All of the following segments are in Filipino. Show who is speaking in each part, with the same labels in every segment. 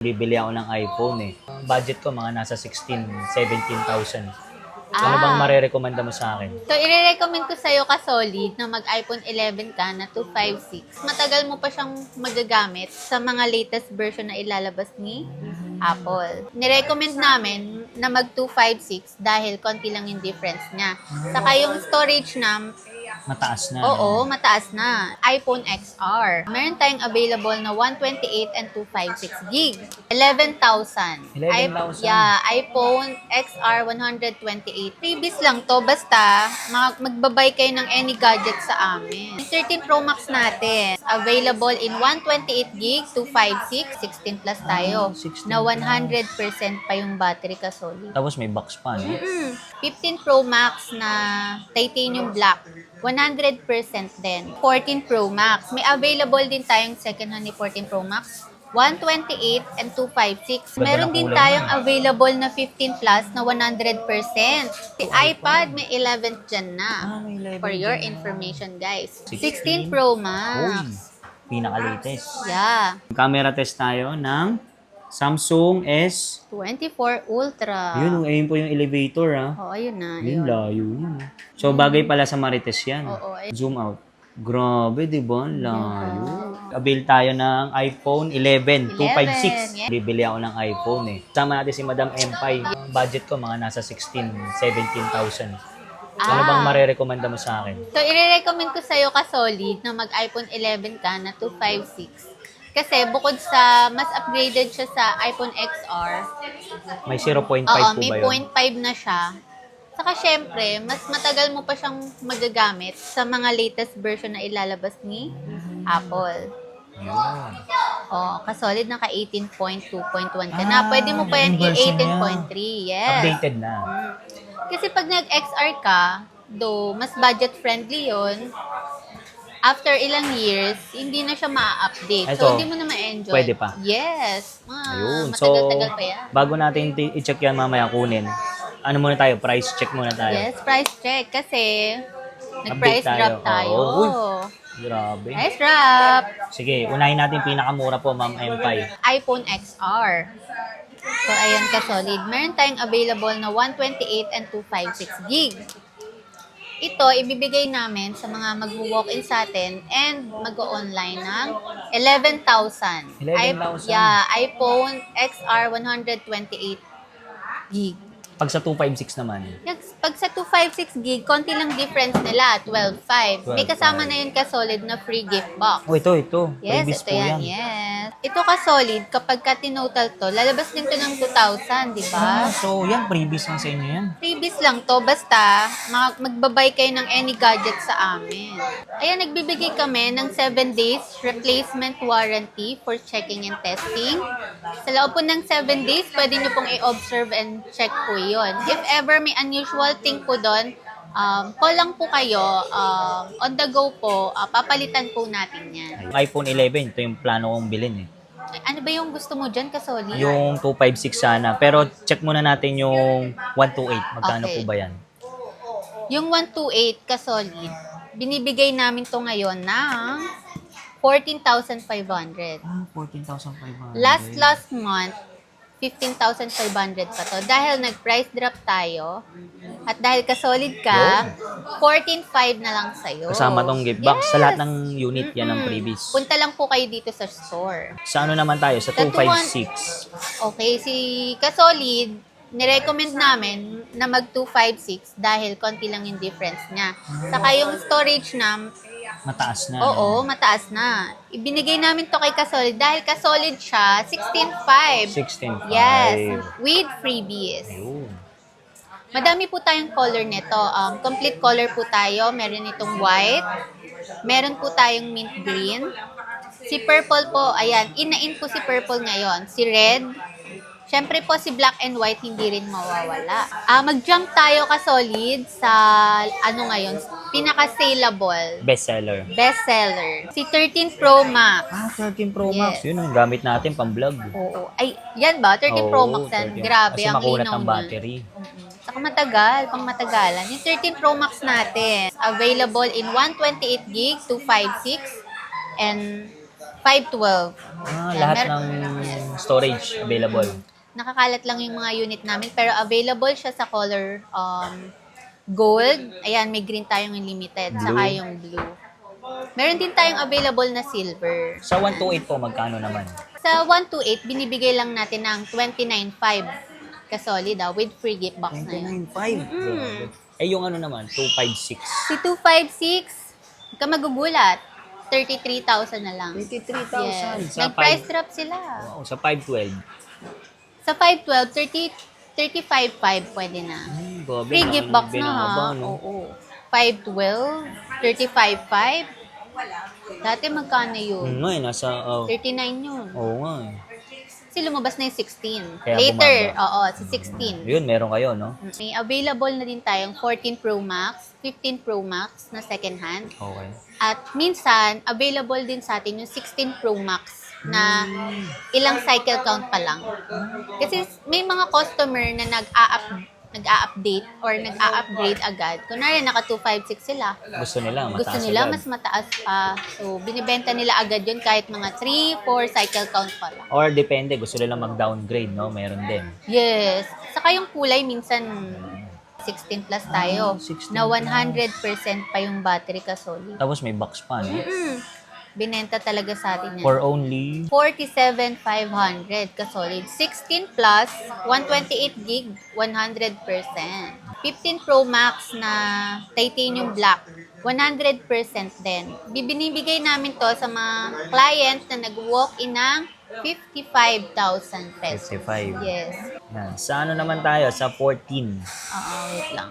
Speaker 1: Bibili ako ng iPhone eh. Budget ko mga nasa 16, 17,000. Ano bang marerekomenda mo sa akin?
Speaker 2: So, i-recommend ko sa'yo ka-solid na mag-iPhone 11 ka na 256. Matagal mo pa siyang magagamit sa mga latest version na ilalabas ni Apple. Nirecommend namin na mag-256 dahil konti lang yung difference niya. Saka yung storage na,
Speaker 1: Mataas na.
Speaker 2: oo, mataas na. iPhone XR. Meron tayong available na 128 and 256 gig. 11,000.
Speaker 1: 11,000?
Speaker 2: Yeah, iPhone XR 128. Previous lang to, basta magbabay kayo ng any gadget sa amin. Yung 13 Pro Max natin, available in 128 gig, 256, 16 plus tayo.
Speaker 1: 16
Speaker 2: Na 100% pa yung battery ka solid.
Speaker 1: Tapos may box pa, no?
Speaker 2: 15 Pro Max na titanium black. 100% din. 14 Pro Max. May available din tayong second hand ni 14 Pro Max. 128 and 256.
Speaker 1: Ganda
Speaker 2: Meron
Speaker 1: ng
Speaker 2: din
Speaker 1: kulay
Speaker 2: tayong
Speaker 1: niya.
Speaker 2: available na 15 plus na 100%. Si iPad may 11th gen na.
Speaker 1: may 11
Speaker 2: For your
Speaker 1: gen na.
Speaker 2: information, guys.
Speaker 1: 16
Speaker 2: 16 Pro
Speaker 1: Uy,
Speaker 2: Max.
Speaker 1: pinaka-latest.
Speaker 2: Yeah.
Speaker 1: Camera test tayo ng Samsung S.
Speaker 2: 24 Ultra.
Speaker 1: Ayun po yung elevator, ha?
Speaker 2: Oo, ayun na.
Speaker 1: Yun,
Speaker 2: Ayun.
Speaker 1: layo yun. So, bagay pala sa Marites yan.
Speaker 2: Oo, ayun.
Speaker 1: Zoom out. Grabe, di ba? Layo. Avail tayo ng iPhone 11, 256.
Speaker 2: yeah.
Speaker 1: Bibili ako ng iPhone eh. Sama natin si Madam Empay. Budget ko mga nasa 16, 17,000. Ano bang marerekomenda mo sa akin?
Speaker 2: So, i-recommend ko sa'yo ka-solid na mag-iPhone 11 ka na 256. Kasi bukod sa mas upgraded siya sa iPhone XR,
Speaker 1: May 0.5
Speaker 2: oo,
Speaker 1: po
Speaker 2: may
Speaker 1: ba yun?
Speaker 2: 0.5 na siya. Saka syempre, mas matagal mo pa siyang magagamit sa mga latest version na ilalabas ni Apple.
Speaker 1: Yun.
Speaker 2: Oh, ka-solid naka 18.2.1 ka na. Pwede mo pa yan
Speaker 1: yung version
Speaker 2: i-18.3. Yes.
Speaker 1: Updated na.
Speaker 2: Kasi pag nag-XR ka, though mas budget friendly yon, after ilang years, hindi na siya ma-update.
Speaker 1: Ito,
Speaker 2: So, hindi mo na ma-enjoy.
Speaker 1: pwede pa?
Speaker 2: Yes.
Speaker 1: Ayun. So,
Speaker 2: Matagal-tagal pa yan.
Speaker 1: bago natin i-check yan mamaya kunin, ano muna tayo? Price check muna tayo.
Speaker 2: Yes, price check. Kasi, nag-price
Speaker 1: Update
Speaker 2: drop tayo.
Speaker 1: Oo. Uy, grabe.
Speaker 2: Price drop.
Speaker 1: Sige, unahin natin pinakamura po, Ma'am Empay.
Speaker 2: iPhone XR. So, ayan ka solid. Meron tayong available na 128 and 256 gig. Ito, ibibigay namin sa mga mag-walk-in sa atin and mag-online ng 11,000.
Speaker 1: 11,000?
Speaker 2: Yeah, iPhone XR 128 gig.
Speaker 1: Pag sa 256 naman,
Speaker 2: Pag sa 256 gig, konti lang difference nila, 12,500. May
Speaker 1: 12,500.
Speaker 2: kasama na yun ka-solid na free gift box.
Speaker 1: oh, ito.
Speaker 2: Yes,
Speaker 1: Previous
Speaker 2: ito
Speaker 1: po
Speaker 2: yan, yes. Ito ka-solid, kapag ka-tinotal to, lalabas din to ng 2,000, di ba?
Speaker 1: So, yan, previous lang sa inyo yan.
Speaker 2: Freebies lang to, basta magbabay kayo ng any gadget sa amin. Ayan, nagbibigay kami ng 7 days replacement warranty for checking and testing. Sa loob po ng 7 days, pwede nyo pong i-observe and check po yun. If ever may unusual thing po doon, call lang po kayo, on the go po, papalitan po natin yan.
Speaker 1: Yung iPhone 11, ito yung plano kong bilhin eh.
Speaker 2: Ano ba yung gusto mo dyan, Kasoli?
Speaker 1: Yung 256 sana. Pero check muna natin yung 128. Magkano
Speaker 2: Okay.
Speaker 1: po ba yan?
Speaker 2: Yung 128 ka-solid, binibigay namin to ngayon ng 14,500.
Speaker 1: 14,500.
Speaker 2: Last month, 15,500 pa to. Dahil nag-price drop tayo, at dahil ka-solid ka, 14,500 na lang sa'yo.
Speaker 1: Kasama tong gift box. Sa
Speaker 2: Yes.
Speaker 1: lahat ng unit yan ng previous.
Speaker 2: Punta lang po kayo dito sa store.
Speaker 1: Sa ano naman tayo? Sa
Speaker 2: Sa
Speaker 1: 256.
Speaker 2: Okay, si ka-solid, nirecommend namin na mag-256 dahil konti lang yung difference niya. Saka yung storage na,
Speaker 1: Mataas na.
Speaker 2: oo, mataas na. Ibinigay namin to kay Kasolid dahil Kasolid siya, 16.5.
Speaker 1: 16.5.
Speaker 2: Yes, with freebies.
Speaker 1: Ayun.
Speaker 2: Madami po tayong color nito. Complete color po tayo. Meron itong white. Meron po tayong mint green. Si purple po, ayan, in po si purple ngayon. Si red. Siyempre po si black and white hindi rin mawawala. Mag-jump tayo ka-solid sa ano ngayon, pinaka-saleable,
Speaker 1: Bestseller.
Speaker 2: bestseller. Si 13 Pro Max.
Speaker 1: 13 Pro Max.
Speaker 2: Yes.
Speaker 1: Yun yung gamit natin pang vlog.
Speaker 2: Oo. Ay, yan ba? 13 Pro Max yan.
Speaker 1: 13.
Speaker 2: Grabe,
Speaker 1: Kasi
Speaker 2: ang
Speaker 1: makunat
Speaker 2: linaw
Speaker 1: ang
Speaker 2: niya.
Speaker 1: battery.
Speaker 2: Saka matagal, pang matagalan. Yung 13 Pro Max natin, available in 128 gig, 256, and 512. Yan,
Speaker 1: Lahat
Speaker 2: mer-
Speaker 1: ng
Speaker 2: Yes.
Speaker 1: storage available?
Speaker 2: Nakakalat lang yung mga unit namin, pero available siya sa color gold. Ayan, may green tayong limited,
Speaker 1: Blue.
Speaker 2: saka yung blue. Meron din tayong available na silver.
Speaker 1: Sa 128 po, magkano naman?
Speaker 2: Sa 128, binibigay lang natin ng 29.5 kasolid with free gift box na yun.
Speaker 1: 29.5. Eh, yung ano naman, 256.
Speaker 2: Si 256, huwag ka magugulat. 33,000 na lang.
Speaker 1: 23,000.
Speaker 2: Yes.
Speaker 1: Sa
Speaker 2: Nag-price
Speaker 1: 5
Speaker 2: drop sila.
Speaker 1: Wow, sa 512.
Speaker 2: Sa 512, 35.5 pwede na.
Speaker 1: Grabe,
Speaker 2: Free
Speaker 1: laki
Speaker 2: gift
Speaker 1: ng
Speaker 2: box na ha.
Speaker 1: binaba, no?
Speaker 2: Oo. 512, 35.5. Dati magkano yun?
Speaker 1: Ngayon, nasa,
Speaker 2: 39 yun.
Speaker 1: oo nga eh.
Speaker 2: Kasi lumabas na yung 16.
Speaker 1: Kaya
Speaker 2: Later,
Speaker 1: bumaba.
Speaker 2: oo, si 16.
Speaker 1: Yun, meron kayo, no?
Speaker 2: May available na din tayong 14 Pro Max, 15 Pro Max na second hand.
Speaker 1: Okay.
Speaker 2: At minsan, available din sa atin yung 16 Pro Max na ilang cycle count pa lang. Kasi may mga customer na nag-a-update or nag-a-upgrade agad. Kunwari, naka 256 sila.
Speaker 1: Gusto nila, mataas
Speaker 2: Gusto nila
Speaker 1: agad.
Speaker 2: mas mataas pa. So, binibenta nila agad yun kahit mga 3, 4 cycle count pa lang.
Speaker 1: Or depende, gusto nila mag-downgrade, no? Meron din.
Speaker 2: Yes. Saka yung kulay, minsan 16 plus tayo.
Speaker 1: 16
Speaker 2: Na 100% pa yung battery ka solid.
Speaker 1: Tapos may box pa, no?
Speaker 2: Binenta talaga sa atin yan.
Speaker 1: For only
Speaker 2: 47,500 ka solid. 16 plus, 128 gig, 100%. 15 Pro Max na titanium black, 100% din. Binibigay namin to sa mga client na nag-walk-in ng 55,000 pesos.
Speaker 1: 55.
Speaker 2: Yes.
Speaker 1: Yan. Sa ano naman tayo? Sa 14.
Speaker 2: Wait lang.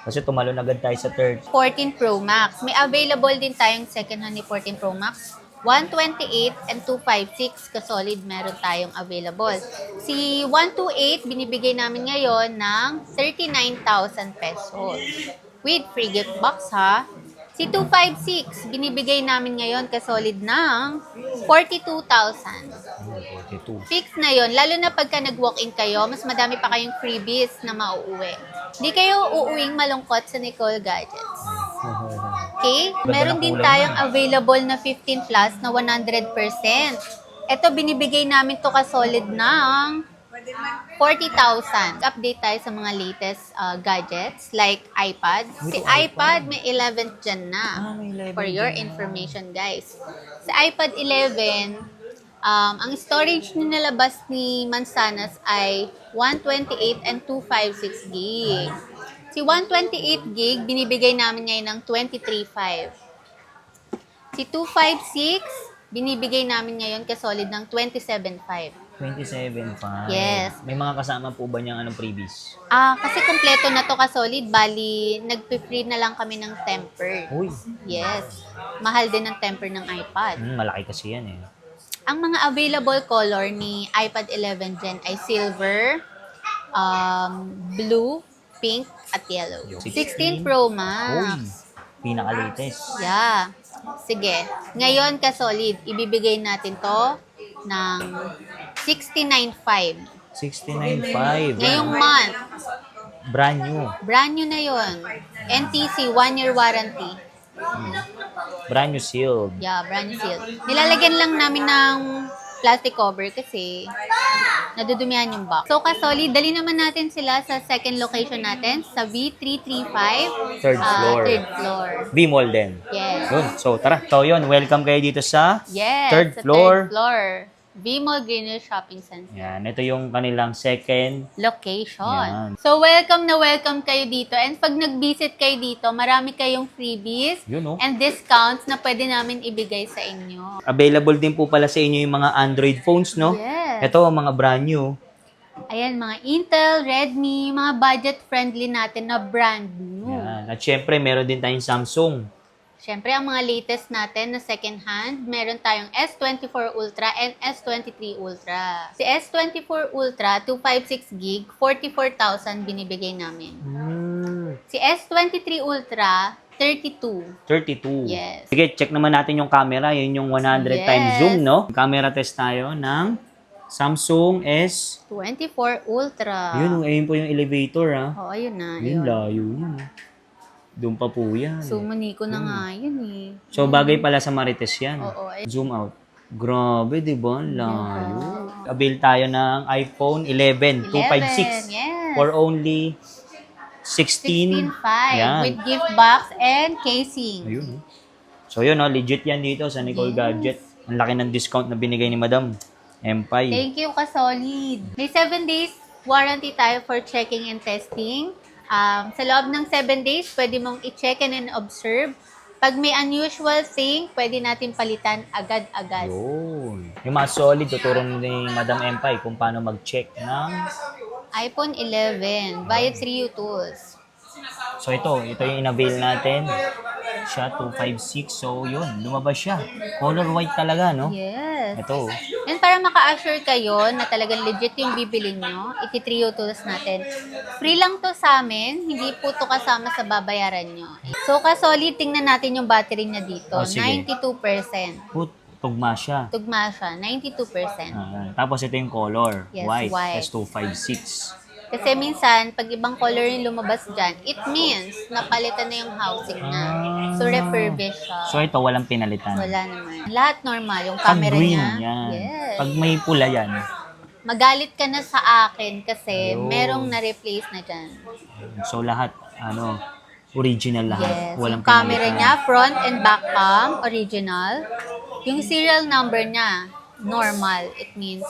Speaker 1: Kasi tumalon agad tayo sa 30.
Speaker 2: 14 Pro Max. May available din tayong second hand ni 14 Pro Max. 128 and 256 ka-solid meron tayong available. Si 128, binibigay namin ngayon ng 39,000 pesos. With free gift box ha. Si 256, binibigay namin ngayon ka-solid ng 42,000.
Speaker 1: 42.
Speaker 2: Fix na yon. Lalo na pagka nag-walk-in kayo, mas madami pa kayong freebies na mauuwi. Hindi kayo uuwing malungkot sa Nicole Gadgets. Okay?
Speaker 1: Ganda
Speaker 2: Meron
Speaker 1: ng
Speaker 2: din
Speaker 1: kulay
Speaker 2: tayong
Speaker 1: niya.
Speaker 2: available na 15 plus na 100%. Ito, binibigay namin to ka-solid ng 40,000. Update tayo sa mga latest gadgets like iPad. Si iPad may 11th gen na.
Speaker 1: may 11
Speaker 2: For your information, guys. Sa iPad 11, ang storage na nalabas ni Manzanas ay 128 and 256 gig. Si 128 gig, binibigay namin ngayon ng 23.5. Si 256, binibigay namin ngayon ka-solid ng 27.5.
Speaker 1: 27.5.
Speaker 2: Yes.
Speaker 1: May mga kasama po ba niyang anong freebies?
Speaker 2: Kasi kompleto na to ka-solid, bali nagpe-free na lang kami ng temper.
Speaker 1: Uy,
Speaker 2: Yes. Mahal din ang temper ng iPad.
Speaker 1: malaki kasi yan eh.
Speaker 2: Ang mga available color ni iPad 11 Gen ay silver, blue, pink, at yellow. 16 Pro
Speaker 1: Uy,
Speaker 2: Max.
Speaker 1: pinaka-latest.
Speaker 2: Yeah. Sige. Ngayon ka-solid, ibibigay natin to ng 69.5.
Speaker 1: 69.5.
Speaker 2: Ngayong month.
Speaker 1: Brand new.
Speaker 2: Brand new na yon. NTC, 1-year warranty.
Speaker 1: Brand new sealed.
Speaker 2: Yeah, brand new seal. Nilalagyan lang namin ng plastic cover kasi nadudumihan yung box. So, ka-solid, dali naman natin sila sa second location natin, sa V335.
Speaker 1: Third floor.
Speaker 2: Third floor.
Speaker 1: V-Mall din.
Speaker 2: Yes.
Speaker 1: Yun. So, tara. So, yun. Welcome kayo dito sa
Speaker 2: Yes.
Speaker 1: third
Speaker 2: sa
Speaker 1: floor.
Speaker 2: Third floor. V-Mall Greenwich Shopping Center.
Speaker 1: Yan. Ito yung kanilang second.
Speaker 2: Location.
Speaker 1: Yan.
Speaker 2: So, welcome na welcome kayo dito. And pag nag-visit kayo dito, marami kayong freebies
Speaker 1: Yun, oh.
Speaker 2: and discounts na pwede namin ibigay sa inyo.
Speaker 1: Available din po pala sa inyo yung mga Android phones, no?
Speaker 2: Yes.
Speaker 1: Ito, mga brand new.
Speaker 2: Ayan, mga Intel, Redmi, mga budget-friendly natin na brand new.
Speaker 1: Yan. At syempre, meron din tayong Samsung.
Speaker 2: Siyempre, ang mga latest natin na second hand, meron tayong S24 Ultra and S23 Ultra. Si S24 Ultra, 256 gig, 44,000 binibigay namin. Si S23 Ultra, 32.
Speaker 1: 32.
Speaker 2: Yes.
Speaker 1: Sige, check naman natin yung camera. Yun yung 100
Speaker 2: Yes.
Speaker 1: times zoom, no? Camera test tayo ng Samsung S.
Speaker 2: 24 Ultra.
Speaker 1: Yun, ayun po yung elevator, ha?
Speaker 2: Oo, ayun na.
Speaker 1: Yun,
Speaker 2: Yun.
Speaker 1: layo yun. Doon pa po yan.
Speaker 2: Sumuni ko na nga yun eh.
Speaker 1: So, bagay pala sa Marites yan.
Speaker 2: Oo.
Speaker 1: Zoom out. Grabe, di ba? Ang layo. Avail tayo ng iPhone 11, 256
Speaker 2: yes.
Speaker 1: for only 16.
Speaker 2: 16.5
Speaker 1: Yan.
Speaker 2: with gift box and casing.
Speaker 1: Ayun. So yun, legit yan dito sa Nicole Gadget. Ang laki ng discount na binigay ni Madam Empay.
Speaker 2: Thank you, ka-solid. May 7 days warranty tayo for checking and testing. Sa loob ng 7 days, pwede mong i-check and observe. Pag may unusual thing, pwede natin palitan agad-agad.
Speaker 1: Yun. Yung mga solid, tuturo ni Madam Empay kung paano mag-check ng...
Speaker 2: iPhone 11 via 3U Tools.
Speaker 1: So ito yung in-avail natin. Siya, 256. So yun, lumabas siya. Color white talaga, no?
Speaker 2: Yes.
Speaker 1: Ito.
Speaker 2: Yan, para maka-assure kayo na talagang legit yung bibilin nyo, iti-3U Tools natin. Free lang to sa amin, hindi po to kasama sa babayaran nyo. So, ka-solid, tingnan natin yung battery niya dito.
Speaker 1: Oh, sige.
Speaker 2: 92%.
Speaker 1: Tugma siya.
Speaker 2: Tugma siya, 92%.
Speaker 1: Tapos ito yung color.
Speaker 2: Yes,
Speaker 1: white.
Speaker 2: white.
Speaker 1: S256.
Speaker 2: Kasi minsan, pag ibang color yung lumabas dyan, it means napalitan na yung housing na. So, refurbished siya.
Speaker 1: So ito, walang pinalitan.
Speaker 2: Wala naman. Lahat normal. Yung
Speaker 1: Pag
Speaker 2: camera
Speaker 1: green,
Speaker 2: niya.
Speaker 1: yan.
Speaker 2: Yes.
Speaker 1: Pag may pula yan.
Speaker 2: Magalit ka na sa akin kasi
Speaker 1: Ayun.
Speaker 2: merong na-replace na dyan.
Speaker 1: So lahat, original lahat.
Speaker 2: Yes.
Speaker 1: Walang
Speaker 2: Yung camera
Speaker 1: pinalitan.
Speaker 2: niya, front and back cam, original. Yung serial number niya, normal. It means,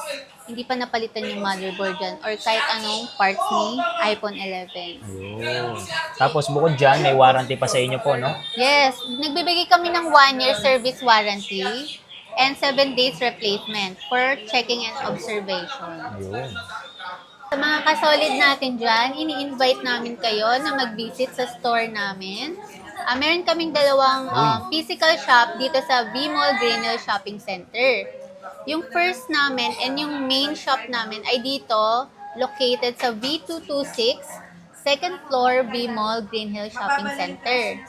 Speaker 2: hindi pa napalitan yung motherboard dyan or kahit anong parts ni iPhone 11.
Speaker 1: Ayun. Tapos bukod dyan, may warranty pa sa inyo po, no?
Speaker 2: Yes, nagbibigay kami ng 1-year service warranty and 7 days replacement for checking and observation.
Speaker 1: Ayun.
Speaker 2: Sa mga kasolid natin dyan, ini-invite namin kayo na mag-visit sa store namin. Meron kaming dalawang physical shop dito sa V-Mall Greenhill Shopping Center. Yung first namin and yung main shop namin ay dito, located sa V226, second floor V-Mall Greenhill Shopping Center.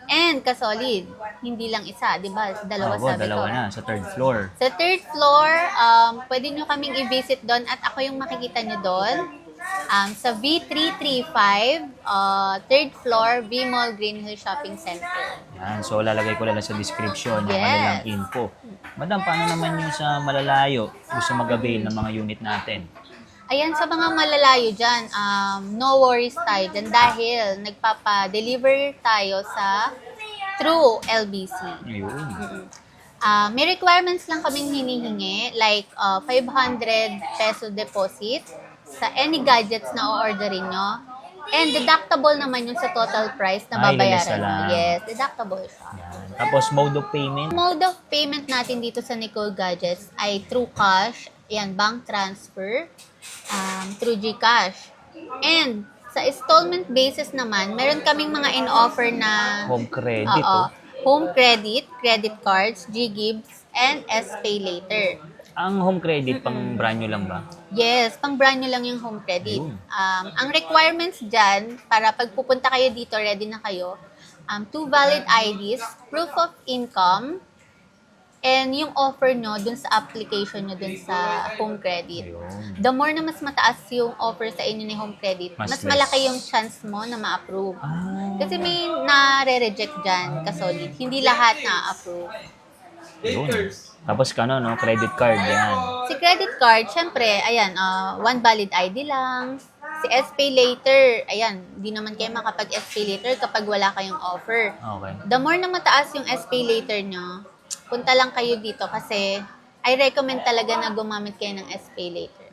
Speaker 2: And kasolid, hindi lang isa, di ba? Dalawa sabi
Speaker 1: dalawa
Speaker 2: ko.
Speaker 1: na, sa third floor.
Speaker 2: Sa third floor, pwede nyo kaming i-visit doon at ako yung makikita nyo doon. Sa V335, third floor, V-Mall Greenhill Shopping Center.
Speaker 1: Yan, so lalagay ko lang sa description yung
Speaker 2: Yes.
Speaker 1: kanilang info. Madam, paano naman yung sa malalayo gusto mag-avail ng mga unit natin?
Speaker 2: Ayan, sa mga malalayo dyan, no worries tayo dyan dahil nagpapa-deliver tayo sa through LBC.
Speaker 1: Ayun.
Speaker 2: May requirements lang kaming hinihingi, like 500 peso deposit sa any gadgets na o-orderin nyo. And deductible naman yung sa total price na
Speaker 1: Ay,
Speaker 2: babayaran
Speaker 1: lalasa
Speaker 2: nyo.
Speaker 1: lang.
Speaker 2: Yes, deductible siya.
Speaker 1: Yan. Tapos mode of payment.
Speaker 2: Mode of payment natin dito sa Nicole Gadgets ay through cash, yan, bank transfer, through GCash. And sa installment basis naman, meron kaming mga in-offer na
Speaker 1: Home credit.
Speaker 2: home credit, credit cards, G-Gives, and S-Pay Later.
Speaker 1: Ang home credit, pang brand nyo lang ba?
Speaker 2: Yes, pang brand nyo lang yung home credit.
Speaker 1: Ayun.
Speaker 2: Ang requirements dyan, para pag pupunta kayo dito, ready na kayo, 2 valid IDs, proof of income, and yung offer nyo dun sa application nyo dun sa home credit.
Speaker 1: Ayun.
Speaker 2: The more na mas mataas yung offer sa inyo ni home credit,
Speaker 1: Mas
Speaker 2: mas
Speaker 1: less.
Speaker 2: malaki yung chance mo na ma-approve.
Speaker 1: Ah,
Speaker 2: Kasi may na-reject dyan, kasolid. Hindi lahat na-approve.
Speaker 1: yun. Tapos credit card, yan.
Speaker 2: Si credit card, syempre, ayan, 1 valid ID lang. Si SPay Later, ayan, di naman kayo makapag-SPay Later kapag wala kayong offer.
Speaker 1: Okay.
Speaker 2: The more na mataas yung SPay Later nyo, punta lang kayo dito kasi I recommend talaga na gumamit kayo ng SPay Later.